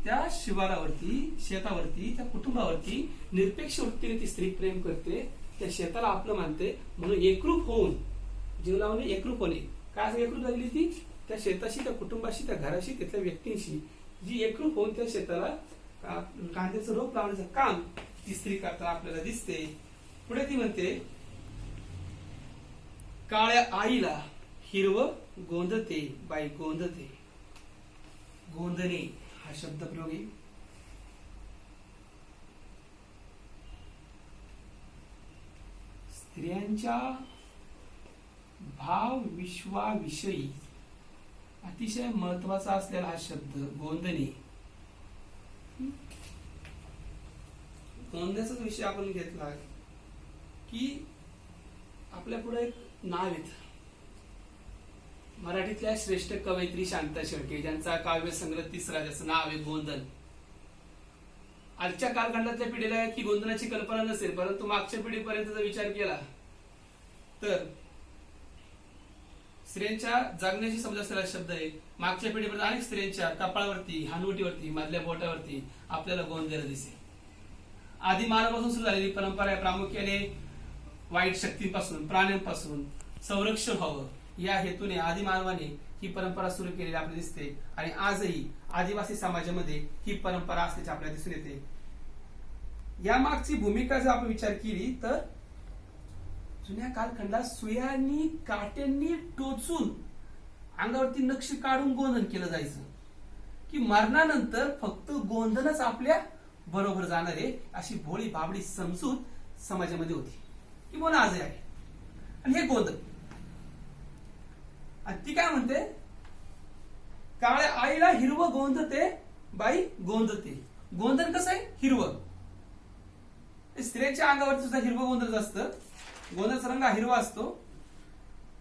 त्या शिवारावरती, शेतावरती, त्या कुटुंबावरती निरपेक्ष वृत्तीने ती स्त्री प्रेम करते, त्या शेताला आपलं मानते, म्हणून एकरूप होऊन जीव लावणे, एकरूप होणे. काय असं एकरूप झालेली ती त्या शेताशी, त्या कुटुंबाशी, त्या घराशी, तिथल्या व्यक्तींशी जी एकरूप होऊन त्या शेताला कांद्याचं रोप लावण्याचं काम ती स्त्री करता आपल्याला दिसते. पुढे ती म्हणते, काळ्या आईला हिरवं गोंदते बाई गोंदते. गोंदणे हा शब्द प्रयोग आहे. स्त्रियांच्या भाव विश्वाविषयी अतिशय महत्वाचा असलेला हा शब्द गोंदणे. गोंदण्याचा विषय आपण घेतला की आपल्या पुढे एक नाव येत, मराठीतल्या श्रेष्ठ कवयित्री शांता शेळके, ज्यांचा काव्य संग्रह तिसरा, ज्याचं नाव आहे गोंदन. आजच्या कालखंडातल्या पिढीला की गोंधनाची कल्पना नसेल, परंतु मागच्या पिढीपर्यंतचा विचार केला तर स्त्रियांच्या जगण्याची समज असलेला शब्द आहे. मागच्या पिढीपर्यंत अनेक स्त्रियांच्या कपाळावरती, हानवटीवरती, मधल्या बोटावरती आपल्याला गोंदलेलं दिसे. आधी मानवापासून सुरू झालेली परंपरा आहे, प्रामुख्याने वाईट शक्तींपासून, प्राण्यांपासून संरक्षण व्हावं या हेतूने आदी मानवाने ही परंपरा सुरू केलेली आपल्याला दिसते. आणि आजही आदिवासी समाजामध्ये ही परंपरा असल्याचे आपल्याला दिसून येते. या मागची भूमिका जर आपण विचार केली तर जुन्या कालखंडात सुयांनी, काट्यांनी टोचून अंगावरती नक्षी काढून गोंधन केलं जायचं, की मरणानंतर फक्त गोंधनच आपल्या बरोबर जाणारे अशी भोळी बाबडी समजूत समाजामध्ये होती, की बोला आजही आहे. आणि हे गोंधन, आणि ती काय म्हणते, काळ्या आईला हिरवं गोंदते बाई गोंदते. गोंधन कसं आहे? हिरवं. स्त्रियांच्या अंगावरती सुद्धा हिरवं गोंधन असतं. गोंधनाचा रंग हिरवा असतो.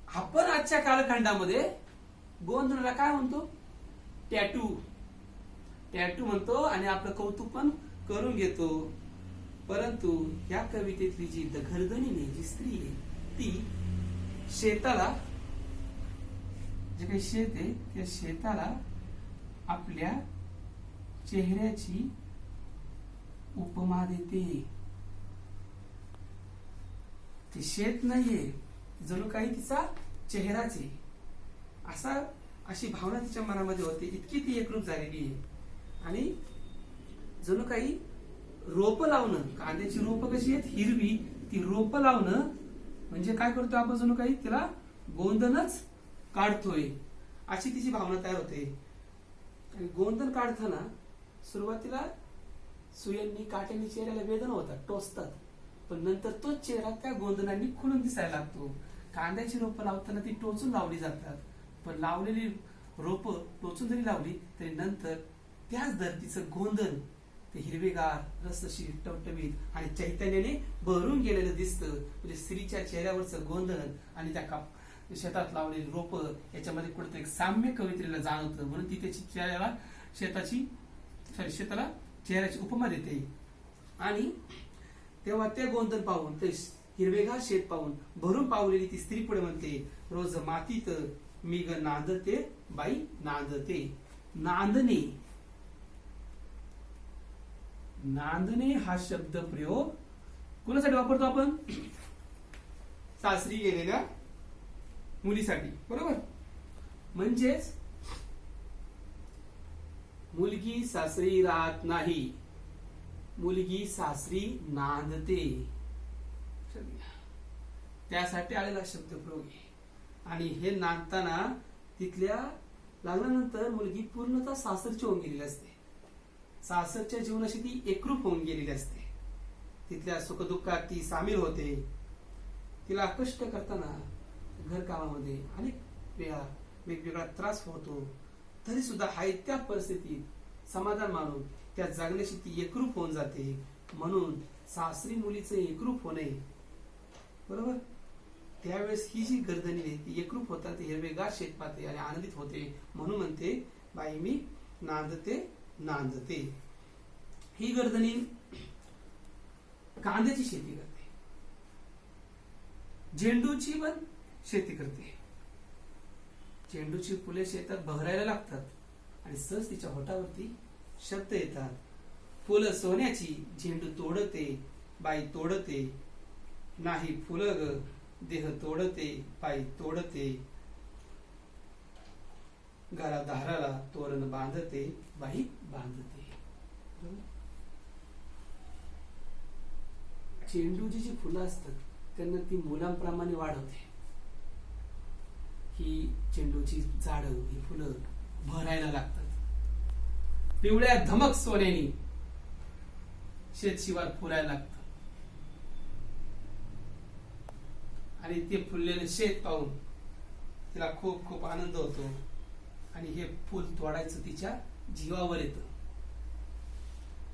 आपण आजच्या कालखंडामध्ये गोंधनाला काय म्हणतो? टॅटू. टॅटू म्हणतो आणि आपलं कौतुक पण करून घेतो. परंतु या कवितेतली जी दखलदनीने जी स्त्री आहे ती शेताला, जे काही शेत आहे त्या शेताला आपल्या चेहऱ्याची उपमा देते. ते शेत नाहीये, जणू काही तिचा चेहराच आहे, अशी भावना तिच्या मनामध्ये होते. इतकी ती एकरूप झालेली आहे. आणि जणू काही रोप लावणं, कांद्याची रोप कशी आहेत हिरवी, ती रोप लावणं म्हणजे काय करतो आपण, जणू काही तिला गोंधनच काढतोय अशी तिची भावना तयार होते. आणि गोंधन काढताना सुरुवातीला सुयांनी, काट्यांनी चेहऱ्याला वेदना होतात, टोचतात, पण नंतर तोच चेहरा त्या गोंधनांनी खुलून दिसायला लागतो. कांद्याची रोपं लावताना ती टोचून लावली जातात, पण लावलेली रोपं टोचून जरी लावली तरी नंतर त्याच धरतीचं गोंधन ते हिरवेगार, रसशीर, टवटवीत आणि चैतन्याने भरून गेलेलं दिसतं. म्हणजे स्त्रीच्या चेहऱ्यावरचं गोंधन आणि त्या शेतात लावलेली रोपं याच्यामध्ये कुठेतरी एक साम्य कवितेला जाणवतं. म्हणून ती त्याची चेहऱ्याला शेताला चेहऱ्याची उपमा देते. आणि तेव्हा ते गोंधन पाहून, ते हिरवेगार शेत पाहून भरून पावलेली ती स्त्री पुढे म्हणते, रोज मातीत मी ग नांदते बाई नांदते. नांदणे, नांदणे हा शब्द प्रयोग कोणासाठी वापरतो आपण? सासरी गेलेल्या मुलीसाठी, बरोबर. म्हणजेच मुलगी सासरी राहत नाही, मुलगी सासरी नांदते, त्यासाठी आलेला शब्द प्रयोग आहे. आणि हे नांदताना तिथल्या लग्नानंतर मुलगी पूर्णतः सासरची होऊन गेलेली असते. सासरच्या जीवनाशी ती एकरूप होऊन गेलेली असते. तिथल्या सुखदुःखात ती सामील होते. तिला कष्ट करताना घरकामामध्ये अनेक वेळा वेगवेगळा त्रास होतो, तरी सुद्धा हाय त्या परिस्थितीत समाधान मानून त्या जगण्याशी ती एकरूप होऊन जाते. म्हणून सासरी मुलीचं एकरूप होणे, बरोबर, त्यावेळेस ही जी गर्दनी आहे ती एकरूप होतात, हिरवेगार शेत पाहते आणि आनंदित होते. म्हणून म्हणते, बाई मी नांदते नांदते. ही गर्दनी कांद्याची शेती करते, झेंडूची पण शेती करते. झेंडूची फुले शेतात बहरायला लागतात आणि सहज तिच्या होठावरती शब्द येतात. फुलं सोन्याची झेंडू तोडते बाई तोडते, नाही फुलं ग देह तोडते बाई तोडते, घरा दाराला तोरण बांधते बाई बांधते. झेंडूची जी फुलं असतात त्यांना ती मुलांप्रमाणे वाढवते. ही झेंडूची झाडं, ही फुलं भरायला लागतात. पिवळ्या धमक सोन्यानी शेत शिवार फुलायला लागतं आणि ते फुललेले शेत पाहून तिला खूप खूप आनंद होतो आणि हे फुल तोडायचं तिच्या जीवावर येतं.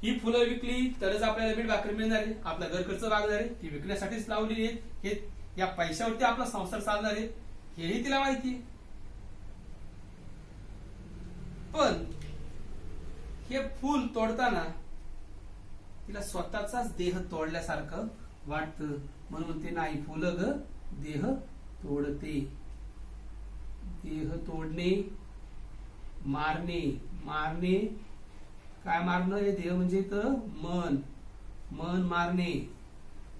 ही फुलं विकली तरच आपल्याला मीठ भाकर मिळणार आहे, आपला घर खर्च लागणार आहे, ती विकण्यासाठीच लावलेली आहे. हे या पैशावरती आपला संसार चालणार आहे हेही तिला माहिती आहे. पण हे फुल तोडताना तिला स्वतःचाच देह तोडल्यासारखं वाटतं, म्हणून ते नाही फुलं ग देह तोडते. देह तोडणे, मारणे. मारणे काय मारणं? हे देह म्हणजे मन, मन मारणे.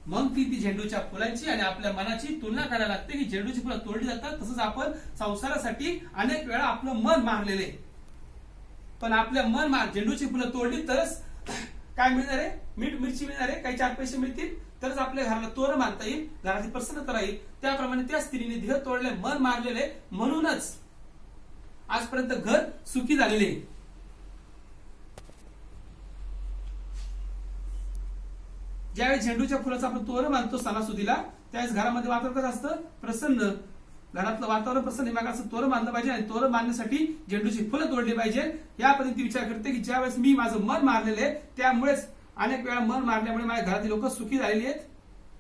मग ती झेंडूच्या फुलांची आणि आपल्या मनाची तुलना करायला लागते की झेंडूची फुलं तोडली जातात, तसंच आपण संसारासाठी अनेक वेळा आपलं मन मारलेले. पण आपल्या मन झेंडूची फुलं तोडली तरच काय मिळणार आहे? मीठ मिरची मिळणार आहे, काही 4 पैसे मिळतील, तरच आपल्या घराला तोरण बांधता येईल, घराची प्रसन्नता राहील. त्याप्रमाणे त्या स्त्रीने देह तोडले, मन मारलेले, म्हणूनच आजपर्यंत घर सुखी झालेले. ज्यावेळेस झेंडूच्या फुलाचं आपण तोरण बांधतो सणासुदीला, त्यावेळेस घरामध्ये वातावरण कसं असतं? प्रसन्न. घरातलं वातावरण प्रसन्न मागाचं तोरण बांधलं पाहिजे आणि तोरण बांधण्यासाठी झेंडूची फुलं तोडली पाहिजे. या पद्धतीने विचार करते की ज्यावेळेस मी माझं मन मारलेले, त्यामुळेच अनेक वेळा मन मारल्यामुळे माझ्या घरातील लोक सुखी झालेली आहेत,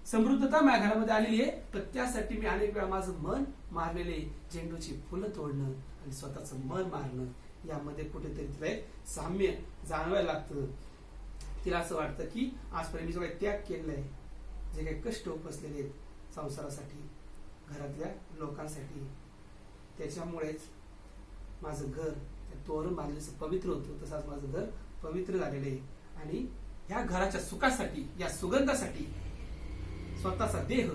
समृद्धता माझ्या घरामध्ये आलेली आहे. तर त्यासाठी मी अनेक वेळा माझं मन मारलेले. झेंडूची फुलं तोडणं आणि स्वतःचं मन मारणं यामध्ये कुठेतरी तिला एक साम्य जाणवायला लागतं. तिला असं वाटतं की आजपर्यंत मी जो काही त्याग केलेला आहे, जे काही कष्ट उपसलेले आहेत संसारासाठी, घरातल्या लोकांसाठी, त्याच्यामुळेच माझं घर तोरण बांधलेलं पवित्र होतं, तसंच माझं घर पवित्र झालेलं आहे. आणि ह्या घराच्या सुखासाठी, या सुगंधासाठी स्वतःचा देह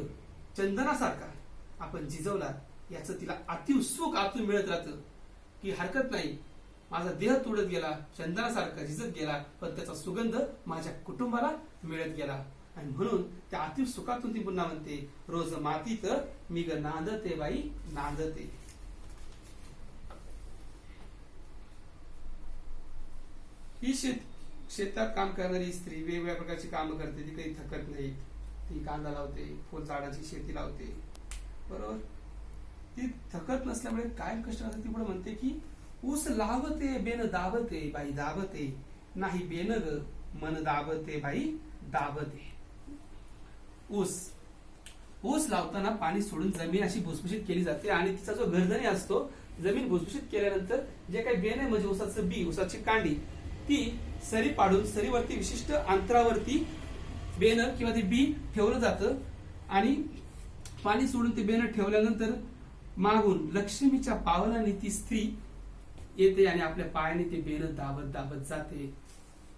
चंदनासारखा आपण झिजवला, याचं तिला अति सुख आतून मिळत राहतं की हरकत नाही, माझा देह तोडत गेला, चंदनासारखा झिजत गेला, पण त्याचा सुगंध माझ्या कुटुंबाला मिळत गेला. आणि म्हणून त्या अति सुखातून ती पुन्हा म्हणते, रोज मातीत मी ग नांदते बाई नांदते. ही शेतात काम करणारी स्त्री वेगवेगळ्या प्रकारची कामं करते, ती काही थकत नाही. ती कांदा लावते, फुल झाडाची शेती लावते, बरोबर. ती थकत नसल्यामुळे कायम कष्ट करते. ती पुढे म्हणते की ऊस लावते बेन दाबते बाई दाबते, नाही बेन ग मन दाबते बाई दाबते. ऊस लावताना पाणी सोडून जमीन अशी भुसभुशीत केली जाते आणि तिचा जो गर्दणी असतो, जमीन भुसभुशीत केल्यानंतर जे काही बेन आहे म्हणजे ऊसाचं बी, ऊसाची कांडी, ती सरी पाडून सरीवरती विशिष्ट अंतरावरती बेन किंवा ते बी ठेवलं जातं आणि पाणी सोडून ते बेन ठेवल्यानंतर मागून लक्ष्मीच्या पावलाने ती स्त्री येते आणि आपल्या पायाने ते बेन दाबत दाबत जाते.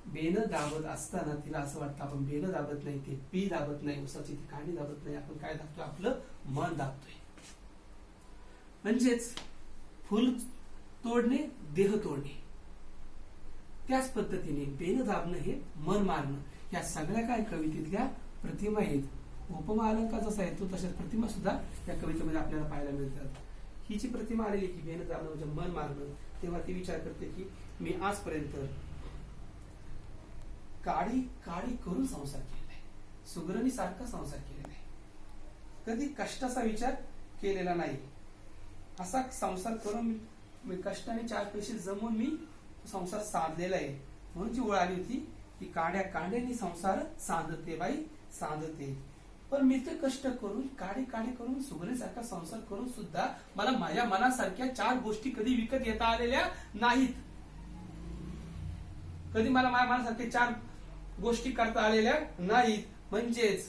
बेन दाबत असताना तिला असं वाटतं आपण बेन दाबत नाही, ते बी दाबत नाही, उसाची ती कांडी दाबत नाही, आपण काय दाबतोय? आपलं मन दाबतोय. म्हणजेच फुल तोडणे, देह तोडणे. त्याच पद्धतीने बेन दाबणं हे मन मारणं. या सगळ्या काय कवितेतल्या प्रतिमा आहेत. उपमा अलंकार जसा येतो तशाच प्रतिमा सुद्धा या कवितेमध्ये आपल्याला पाहायला मिळतात. ही जी प्रतिमा आलेली की बेन दाबणं म्हणजे मन मारणं, तेव्हा ती विचार करते की मी आजपर्यंत काडी काडी करून संसार केलेला आहे, सुगरणी सारखा संसार केलेला आहे, कधी कष्टाचा विचार केलेला नाही. असा संसार करून मी कष्टाने 4 पैसे जमवून मी संसार साधलेला आहे. म्हणून जी ओळ आली होती की काड्या काड्यानी संसार सांधते बाई सांधते. पण मी ते कष्ट करून काडी काडी करून सुगरणीसारखा संसार करून सुद्धा मला माझ्या मनासारख्या 4 गोष्टी कधी विकत घेता आलेल्या नाहीत. कधी मला माझ्या मनासारख्या 4 गोष्टी करता आलेल्या नाहीत. म्हणजेच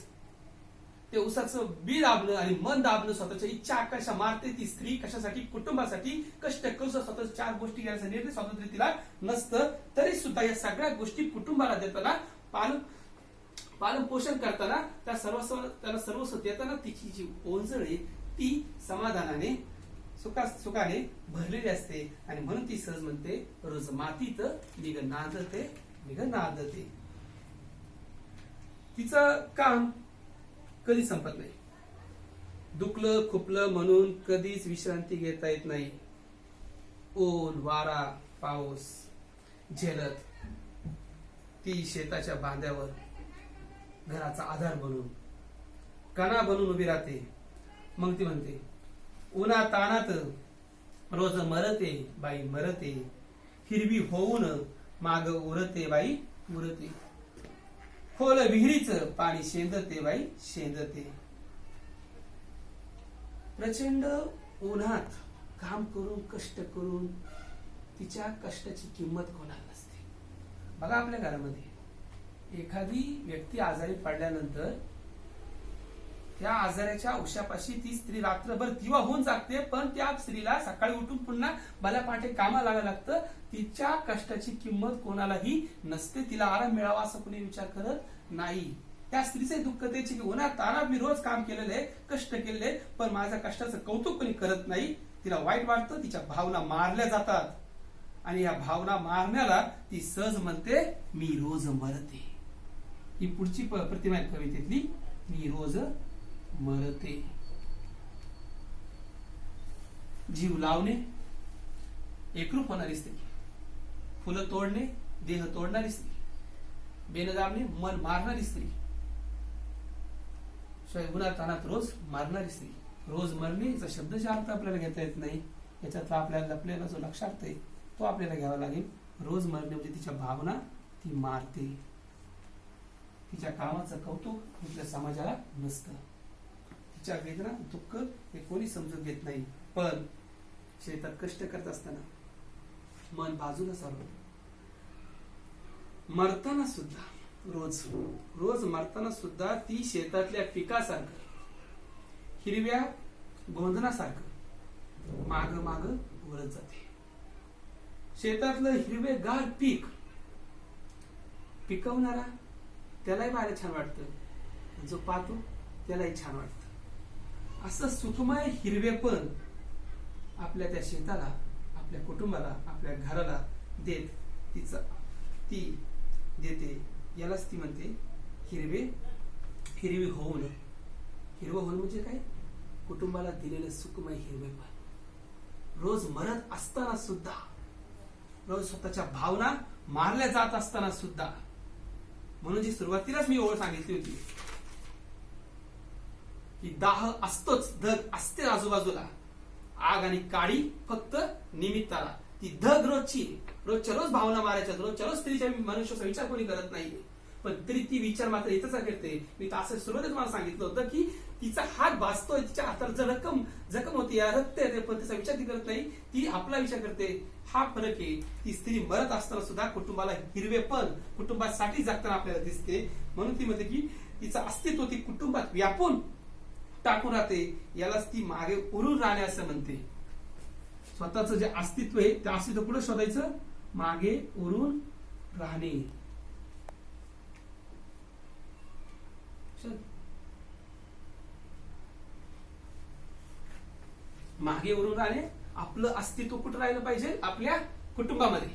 ते उसाचं बी दाबणं आणि मन दाबणं, स्वतःच्या इच्छा आकांक्षा मारते ती स्त्री कशासाठी? कुटुंबासाठी कष्ट करून स्वतः 4 गोष्टी घ्यायचा निर्णय स्वातंत्र्य तिला नसतं, तरी सुद्धा या सगळ्या गोष्टी कुटुंबाला देताना, पालन पोषण करताना, त्याला सर्वस्व देताना तिची जी ओंजळ आहे ती समाधानाने सुखाने भरलेली असते. आणि म्हणून ती सहज म्हणते, रोज मातीत निघ नांदते. तिचं काम कधी संपत नाही. दुखलं खुपलं म्हणून कधीच विश्रांती घेता येत नाही. ऊन वारा पाऊस झेलत ती शेताच्या बांध्यावर घराचा आधार बनून कणा बनून उभी राहते. मग ती म्हणते, उन्हा तानात रोज मरते बाई मरते, हिरवी होऊन माग उरते बाई उरते, खोल विहिरीचं पाणी शेंदते बाई शेंदते. प्रचंड उन्हात काम करून कष्ट करून तिच्या कष्टाची किंमत कोणाला नसते. बघा आपल्या घरामध्ये एखादी व्यक्ती आजारी पडल्यानंतर त्या आजाराच्या औषधापाशी ती स्त्री रात्रभर दिवा होऊन जागते, पण त्या स्त्रीला सकाळी उठून पुन्हा भल्या पहाटे कामाला लागायला लागतं. तिच्या कष्टाची किंमत कोणालाही नसते. तिला आराम मिळावा असं कोणी विचार करत नाही. त्या स्त्रीचे दुःख त्याचे की उन्हात तानात मी रोज काम केलेलं आहे, कष्ट केलेले, पण माझ्या कष्टाचं कौतुक कोणी करत नाही. तिला वाईट वाटतं, तिच्या भावना मारल्या जातात. आणि या भावना मारण्याला ती सहज म्हणते, मी रोज मरते. ही पुढची प्रतिमा आहे कवितेतली, मी रोज मरते. जीव लावणे, एकरूप होणारी स्त्री, फुलं तोडणे, देह तोडणारी स्त्री, बेनदाबणे, मन मारणारी स्त्री, उन्हातानात रोज मारणारी स्त्री. रोज मरणे याचा शब्दचा अर्थ आपल्याला घेता येत नाही. याच्यातला आपल्याला जो लक्षार्थ आहे तो आपल्याला घ्यावा लागेल. रोज मरणे म्हणजे तिच्या भावना ती मारते. तिच्या कामाचं कौतुक इथल्या समाजाला नसतं. तिच्या वेदना दुःख हे कोणी समजून घेत नाही. पण शेतात कष्ट करत असताना मन बाजूला सारवत मरताना सुद्धा रोज मरताना सुद्धा ती शेतातल्या पिकासारखं हिरव्या गोंधनासारखं माग वळत जाते. शेतातलं हिरवेगार पीक पिकवणारा त्यालाही पाहायला छान वाटतं, जो पाहतो त्यालाही छान वाटतं. असं सुखमय हिरवेपण आपल्या त्या शेताला, आपल्या कुटुंबाला, आपल्या घराला देत ती देते. यालाच ती म्हणते हिरवी होऊन. हिरवं होऊन म्हणजे काय? कुटुंबाला दिलेलं सुखमय हिरवेपण. रोज मरत असताना सुद्धा, रोज स्वतःच्या भावना मारल्या जात असताना सुद्धा. म्हणून जी सुरुवातीलाच मी ओळ सांगितली होती की दाह असतोच, धग असते आजूबाजूला, आग आणि काळी फक्त निमित्ताला. ती धग रोजच्या रोज भावना मारायच्या, रोजच्या रोज स्त्रीच्या मनुष्याचा विचार कोणी करत नाही. पण तरी ती विचार मात्र इथंच करते. मी असं सुरुवातीला मला सांगितलं होतं की तिचा हात भाजतोय, तिच्या हाताला जखम होती, या रक्त येते, पण तिचा विचार ती करत नाही. ती आपला विचार करते. हा फरक आहे. ती स्त्री मरत असताना सुद्धा कुटुंबाला हिरवेपण, कुटुंबासाठी जगताना आपल्याला दिसते. म्हणून ती म्हणते की तिचं अस्तित्व ती कुटुंबात व्यापून टाकून राहते. यालाच ती मागे उरून राहणे असं म्हणते. स्वतःचं जे अस्तित्व आहे ते अस्तित्व कुठे शोधायचं? मागे उरून राहणे. मागे उरून राहणे. आपलं अस्तित्व कुठं राहिलं पाहिजे? आपल्या कुटुंबामध्ये.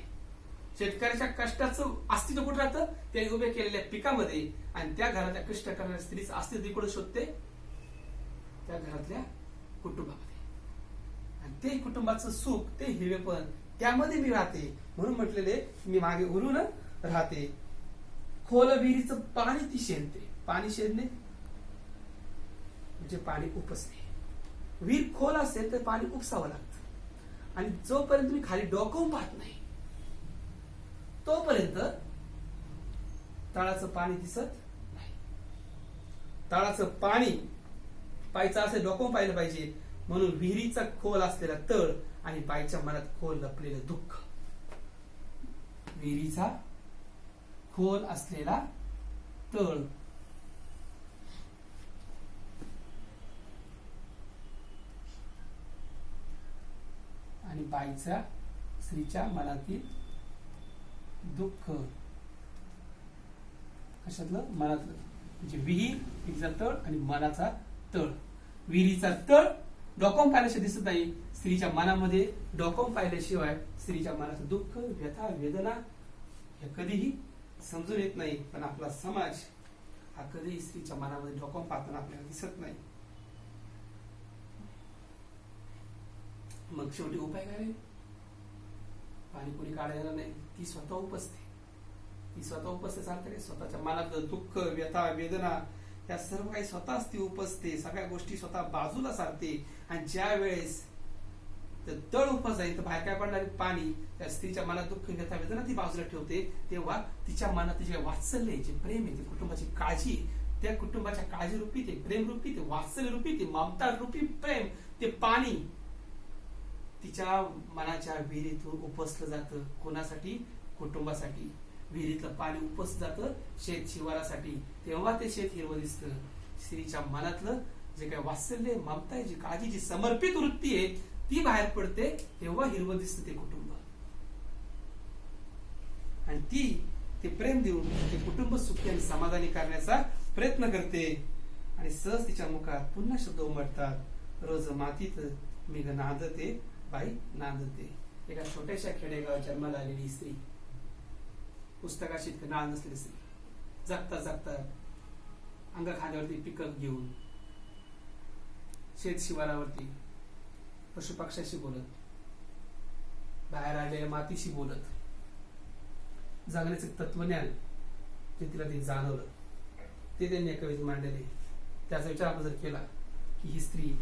शेतकऱ्याच्या कष्टाचं अस्तित्व कुठं राहतं? त्याने उभे केलेल्या पिकामध्ये. आणि त्या घरातल्या कष्ट करणाऱ्या स्त्रीचं अस्तित्व कुठे शोधते? त्या घरातल्या कुटुंबामध्ये. आणि ते कुटुंबाचं सुख, ते हिरवेपण, त्यामध्ये मी राहते. म्हणून म्हटलेले मी मागे उरून राहते. खोल विहिरीचं पाणी ती शेंदते. पाणी शेंदणे म्हणजे पाणी उपसणे. विहीर खोल असेल तर पाणी उपसावं लागतं. आणि जोपर्यंत तुम्ही खाली डोकावून पाहत नाही तोपर्यंत तळाचं पाणी दिसत नाही. तळाचं पाणी पायचं असे डोकावून पाहिलं पाहिजे. म्हणून विहिरीचा खोल असलेला तळ आणि बाईच्या मनात खोल लपलेलं दुःख. विहिरीचा खोल असलेला तळ आणि बाईचा स्त्रीच्या मनातील दुःख. कशातलं? मनातलं. म्हणजे विहीर, विहिरीचा तळ आणि मनाचा तळ. विहिरीचा तळ डोकावून पाहिल्याशिवाय दिसत नाही. स्त्रीच्या मनामध्ये डोकावून पाहिल्याशिवाय स्त्रीच्या मनाचं दुःख, व्यथा, वेदना हे कधीही समजून येत नाही. पण आपला समाज हा कधीही स्त्रीच्या मनामध्ये डोकावून पाहताना आपल्याला दिसत नाही. मग शेवटी उपाय काय? पाणी कोणी काढायला नाही, ती स्वतः उपसते. ती स्वतः उपसते चालते. स्वतःच्या मनातलं दुःख, व्यथा, वेदना या सर्व काही स्वतःच ती उपसते. सगळ्या गोष्टी स्वतः बाजूला सारते. आणि ज्या वेळेस तळ उपस जाईल तर बाहेर काय पडणार? पाणी. त्या स्त्रीच्या मनात दुःख, व्यथा, वेदना ती बाजूला ठेवते. तेव्हा तिच्या मनात जे वात्सल्य, जे प्रेम आहे, ते कुटुंबाची काळजी, त्या कुटुंबाच्या काळजी रूपी, ते प्रेम रूपी, ते वात्सल्य रूपी, ते ममता रूपी प्रेम, ते पाणी तिच्या मनाच्या विहिरीतून उपसलं जातं. कोणासाठी? कुटुंबासाठी. विहिरीतलं पाणी उपसलं जातं शेत शिवारासाठी. तेव्हा ते शेत हिरवं दिसतं. स्त्रीच्या मनातलं जे काही वात्सल्य, ममता आहे, जी काळजी, जी समर्पित वृत्ती आहे ती बाहेर पडते. तेव्हा हिरवं दिसतं ते कुटुंब. आणि ती ते प्रेम देऊन ते कुटुंब सुखी आणि समाधानी करण्याचा प्रयत्न करते. आणि सहज तिच्या मुखात पुन्हा शब्द उमटतात. रोज मातीत मेघ नांदते, बाई नांदते. एका छोट्याशा खेडेगावात जन्माला आलेली स्त्री, पुस्तकाशी इतकं नाळ नसलेली स्त्री, जगता जगता अंग खांद्यावरती पिकं घेऊन शेत शिवारावरती पशुपक्ष्याशी बोलत, बाहेर आलेल्या मातीशी बोलत, जगण्याचे तत्वज्ञान जे तिला ते जाणवलं ते त्यांनी एका कवितेत मांडलेले. त्याचा विचार आपण जर केला की ही स्त्री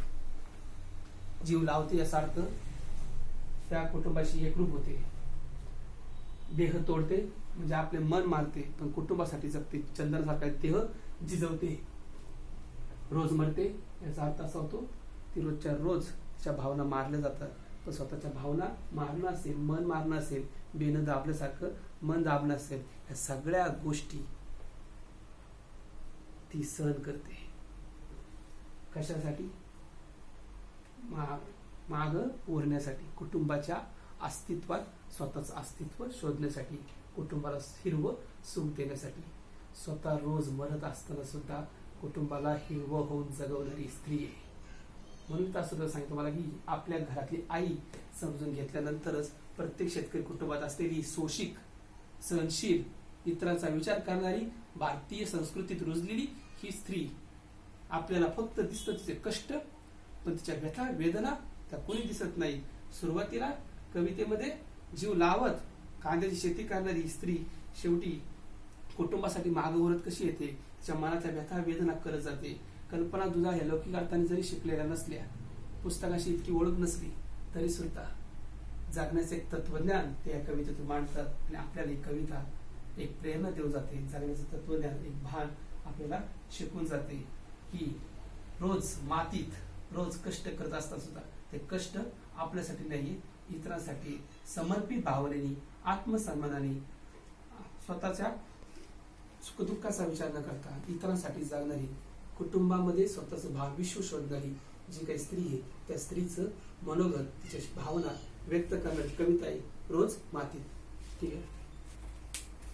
जीव लावते याचा अर्थ त्या कुटुंबाशी एकरूप होते. देह तोडते म्हणजे आपले मन मारते, पण कुटुंबासाठी जगते. चंदनासारखा देह जिजवते. रोज मरते याचा अर्थ असा होतो ती रोजच्या रोज तिच्या भावना मारल्या जातात. पण स्वतःच्या भावना मारणं असेल, मन मारणं असेल, बेन दाबल्यासारखं मन दाबणं असेल, या सगळ्या गोष्टी ती सहन करते. कशासाठी? माग ओरण्यासाठी, कुटुंबाच्या अस्तित्वात स्वतःच अस्तित्व शोधण्यासाठी, कुटुंबाला हिरवं सुख देण्यासाठी. स्वतः रोज मरत असताना सुद्धा कुटुंबाला हिरवं होऊन जगवणारी स्त्री आहे. म्हणून तर सुद्धा सांगतो मला की आपल्या घरातली आई समजून घेतल्यानंतरच प्रत्येक शेतकरी कुटुंबात असलेली सोशिक, सहनशील, इतरांचा विचार करणारी, भारतीय संस्कृतीत रुजलेली ही स्त्री आपल्याला फक्त दिसतं तिचे कष्ट, पण तिच्या व्यथा, वेदना त्या कोणी दिसत नाही. सुरुवातीला कवितेमध्ये जीव लावत कांद्याची शेती करणारी स्त्री शेवटी कुटुंबासाठी मागे ओरत कशी येते, तिच्या मनातल्या व्यथा वेदना करत जाते. कल्पना दुधा ह्या लौकिक अर्थाने जरी शिकलेल्या नसल्या, पुस्तकाशी इतकी ओळख नसली, तरी सुद्धा जगण्याचे एक तत्वज्ञान ते या कवितेतून मांडतात. आणि आपल्याला ही कविता एक प्रेरणा देऊन जाते. जगण्याचं तत्वज्ञान, एक भान आपल्याला शिकून जाते की रोज मातीत रोज कष्ट करत असताना सुद्धा ते कष्ट आपल्यासाठी नाहीये, इतरांसाठी समर्पित भावनेने, आत्मसन्मानाने, स्वतःच्या सुखदुःखाचा विचार न करता इतरांसाठी जगणारी, कुटुंबामध्ये स्वतःचं भावविश्व शोधणारी जी काही स्त्री आहे त्या स्त्रीचं मनोगत, तिच्या भावना व्यक्त करणारी कविता आहे रोज मातीत. ठीक आहे.